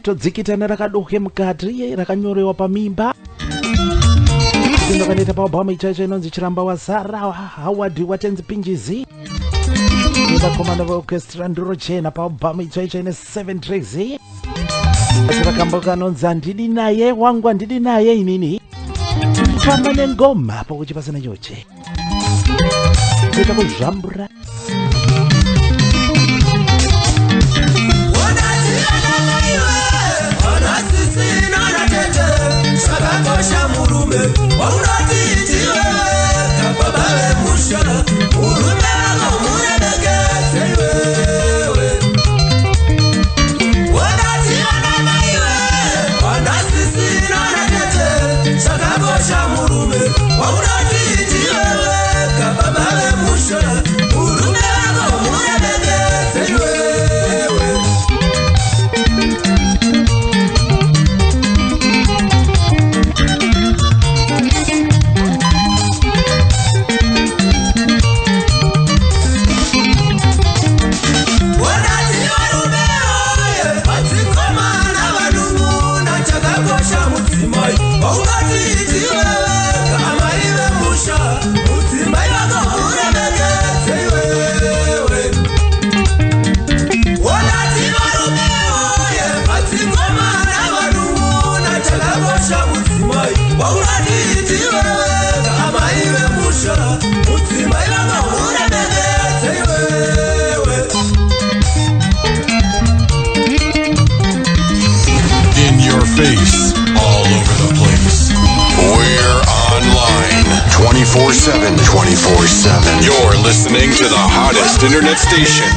todzikitana rakadoke mukati rakanyorewa pamimba ndokanoita paobama ichacho inonzi chiramba wazara Howard Watenzi Pinjizi nevakomana veorchestra nduro chena paobama ichacho ine 7 tracks achivakambo kanonzi handidi naye wangu handidi naye inini kufamba nengoma pokuchi pasina choche kuita kuzvambura Sakakosha murume waunotitiwe kababa vemusha murume akamurebekeze iwewe wonatiana naiwe wanasisina natete sakakosha murume waunotitiwe kababa vemusha murume akamurebekeze iwewe Face all over the place. We're online 24/7. 24/7. You're listening to the hottest internet station.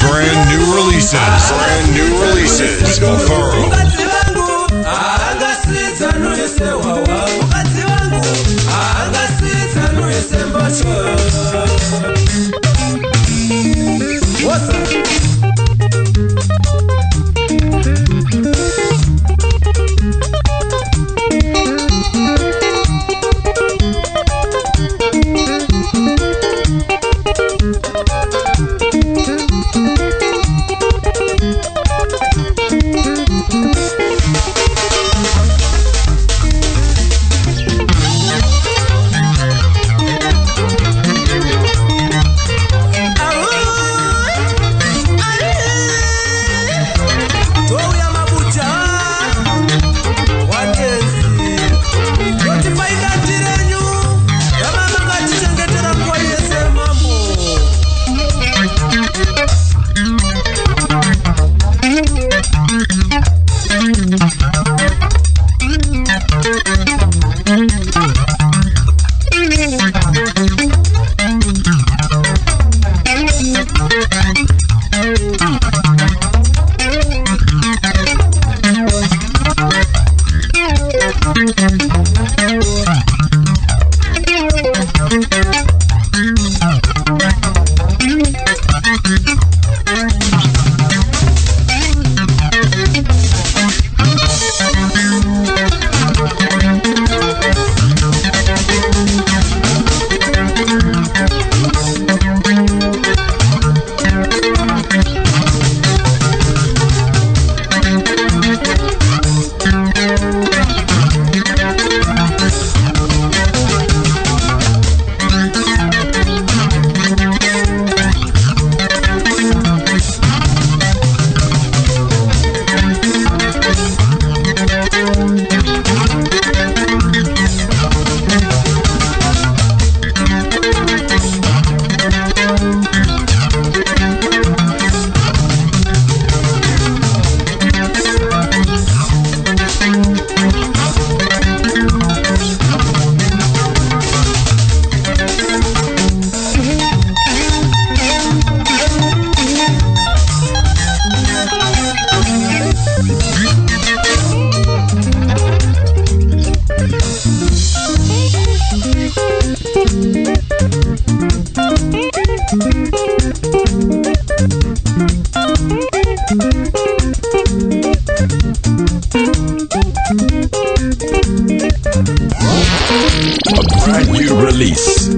Brand new releases. Mafaro. What's up? Brand new release.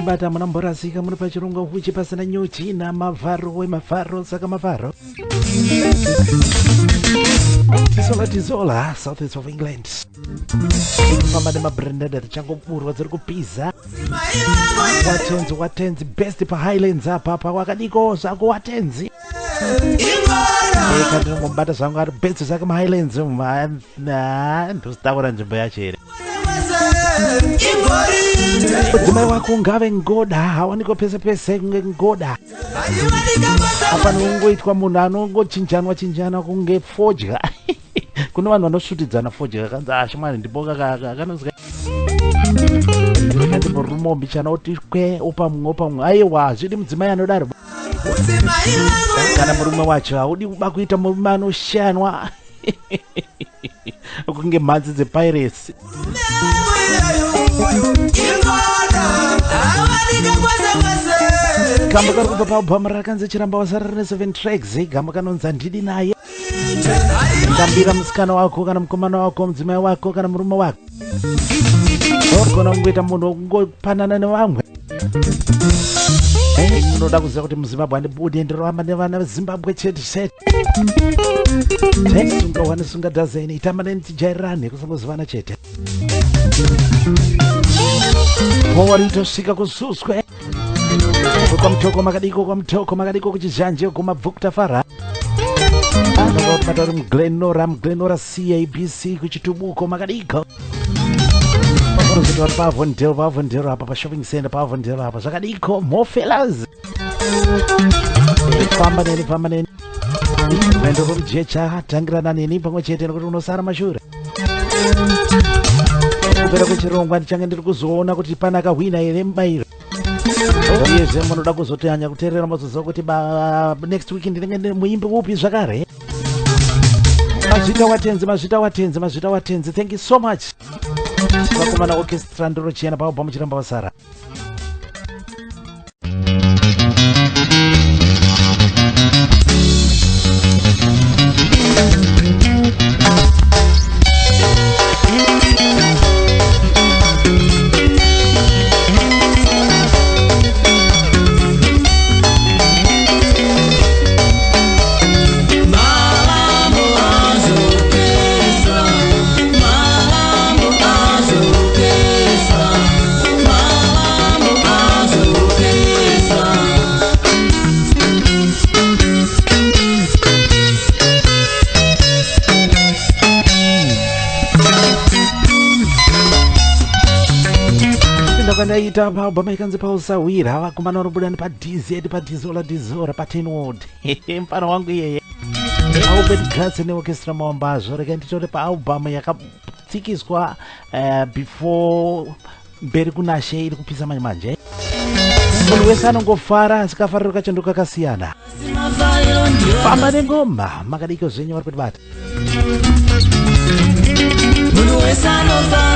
Bata mnamborazika muri pachirungu huchi pasina nyuchi na mavharo wemavharo saka mavharo tizola south of England famba nemabranded tichangoburwa dziri kupiza watenzi best pa Highlands apa wakadiko zvako watenzi kandinombata zvangu ari best zvake maHighlands ndositaura nzvimbo yacho here mudzimai wako ngave ngoda hawaniko pese pese kunge ngoda apana kungoitwa munhu anongochinjanwa kunge fodya kune vanhu vanosvutidzana foje kakanzi ashimwani ndiboka kanozika kandi murume ombichana oti kwe opamwe aiwa zvidi mudzimai anodaro kana murume wacho haudi kuba kuita murume anoshanwa kunge mhanzi dzepiracy gamba kari kubva paubhamu rakanzi chiramba wasara rine 7 tracks gamba kanonzi handidi naye ngambira musikana wako kana mukomana wako mudzimai wako kana murume wako ogona kungoita munhu wokungopanana nevamwe unoda kuziva kuti muzimbabwe handibudi ndiroramba nevana vezimbabwe chete sunga wane sunga dazeni itamaneni tijairirane kusangozivana chete mowari tosvika kususwe kwamutoko makadiko kuchizhanje kumabvukutafara matauri muglenora cabc kuchitubuko makadiko vari pavondero apa pashopping center pavondero apa zvakadiko mofelas famba neni rwendo rwomujecha tangirana neni pamwe chete nekuti unosara mashure kupera kwechirongwa ndichange ndiri kuzoona kuti pana akahwina here mubayiro uyezve munoda kuzotanya kuteerera mazoziva kuti next week ndinenge ndiri muimbi upi zvakare mazvita watenzi thank you so much vakomana orchestra ndiro chena paubhamu chiramba wasara kandaita paubhamu ikanzi pausawira vakomana vanobuda padizora patenwood mufana wangu iyeye aubet gats neorchestra maombazvo reka nditore paubhamu yakatsikiswa before mberi kunashe iri kupisa manje munhu wese anongofara asikafariro kachondo kakasiyana famba nengoma makadiko zvenyu vari kuti bata munhu wese anofara